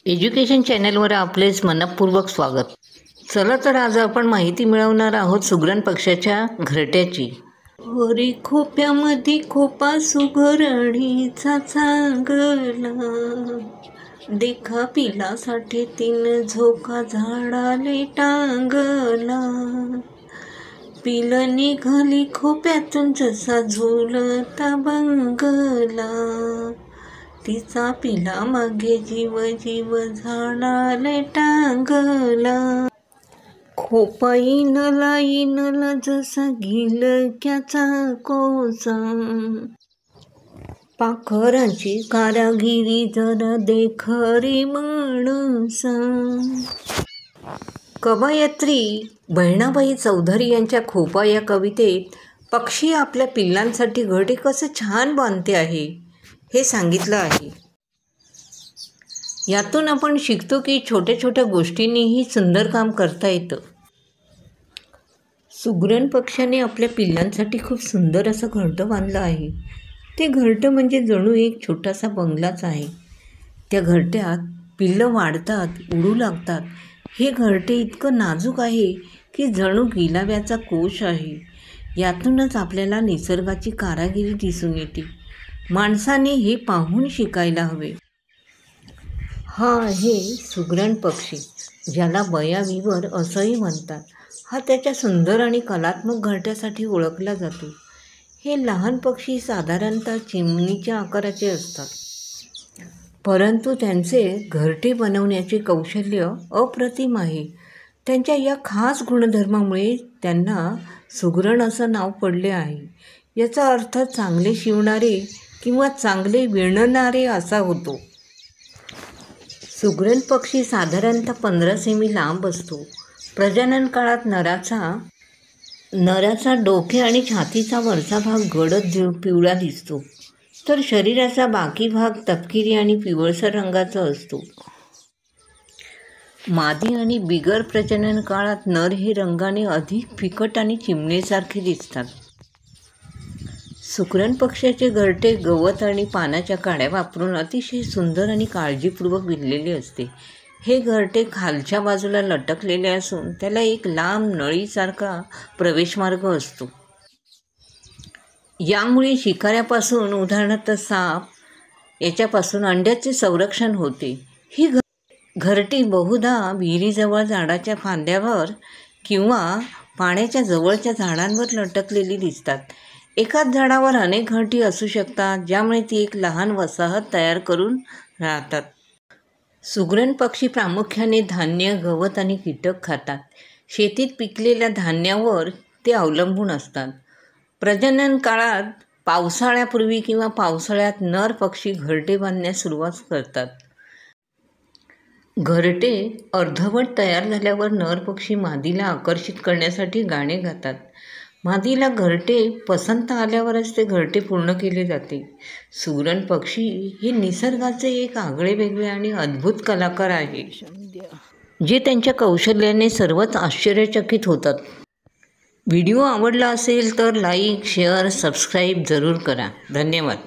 Education चॅनलवर आपलेच मनपूर्वक स्वागत. चला तर आज आपण माहिती मिळवणार आहोत सुगरण पक्ष्याच्या घरट्याची. होरी खोप्यामध्ये खोपा सुगरणीचा चांगला, देखा पिलासाठी 3 झोका झाडाले टांगला. पिल निघाली खोप्यातून जसा झुलता बंगला, तिचा पिला मागे जीव जीव झाडाले टांगला. खोपा इनला जसा गिलक्याचा कोसा, पाखरांची कारागिरी जरा देख रे माणसा. कवयित्री बहिणाबाई चौधरी यांच्या खोपा या कवितेत पक्षी आपल्या पिल्लांसाठी घरटे कसे छान बांधते आहे हे सांगितलं आहे. यातून आपण शिकतो की छोट्या छोट्या गोष्टींनीही सुंदर काम करता येतं. सुगरण पक्ष्याने आपल्या पिल्लांसाठी खूप सुंदर असं घरटं बांधलं आहे. ते घरटं म्हणजे जणू एक छोटासा बंगलाच आहे. त्या घरट्यात पिल्लं वाढतात, उडू लागतात. हे घरटे इतकं नाजूक आहे की जणू गिलाव्याचा कोश आहे. यातूनच आपल्याला निसर्गाची कारागिरी दिसून येते. माणसाने हे पाहून शिकायला हवे. हा आहे सुगरण पक्षी, ज्याला बयाविवर असंही म्हणतात. हा त्याच्या सुंदर आणि कलात्मक घरट्यासाठी ओळखला जातो. हे लहान पक्षी साधारणतः चिमणीच्या आकाराचे असतात, परंतु त्यांचे घरटे बनवण्याचे कौशल्य अप्रतिम आहे. त्यांच्या या खास गुणधर्मामुळे त्यांना सुगरण असं नाव पडले आहे. याचा अर्थ चांगले शिवणारे किंवा चांगले विणणारे असा होतो. सुगरण पक्षी साधारणतः 15 सेमी लांब असतो. प्रजनन काळात नराचा डोके आणि छातीचा वरचा भाग गडद पिवळा दिसतो, तर शरीराचा बाकी भाग तपकिरी आणि पिवळसर रंगाचा असतो. मादी आणि बिगर प्रजनन काळात नर हे रंगाने अधिक फिकट आणि चिमणीसारखे दिसतात. सुगरण पक्ष्याचे घरटे गवत आणि पानाच्या काड्या वापरून अतिशय सुंदर आणि काळजीपूर्वक विणलेले असते. हे घरटे खालच्या बाजूला लटकलेले असून त्याला एक लांब नळीसारखा प्रवेशमार्ग असतो. यामुळे शिकाऱ्यापासून, उदाहरणार्थ साप याच्यापासून अंड्याचे संरक्षण होते. ही घरटी बहुधा विहिरीजवळ झाडाच्या फांद्यावर किंवा पाण्याच्या जवळच्या झाडांवर लटकलेली दिसतात. एकाच झाडावर अनेक घरटी असू शकतात, ज्यामुळे ती एक लहान वसाहत तयार करून राहतात. सुगरण पक्षी प्रामुख्याने धान्य, गवत आणि कीटक खातात. शेतीत पिकलेल्या धान्यावर ते अवलंबून असतात. प्रजनन काळात पावसाळ्यापूर्वी किंवा पावसाळ्यात नर पक्षी घरटे बांधण्यास सुरुवात करतात. घरटे अर्धवट तयार झाल्यावर नर पक्षी मादीला आकर्षित करण्यासाठी गाणे गातात. मादीला घरटे पसंत आल्यावरच ते घरटे पूर्ण केले जाते. सुगरण पक्षी हे निसर्गाचे एक आगळेवेगळे आणि अद्भुत कलाकार आहे, जे त्यांच्या कौशल्याने सर्वच आश्चर्यचकित होतात. व्हिडिओ आवडला असेल तर लाईक, शेअर, सबस्क्राईब जरूर करा. धन्यवाद.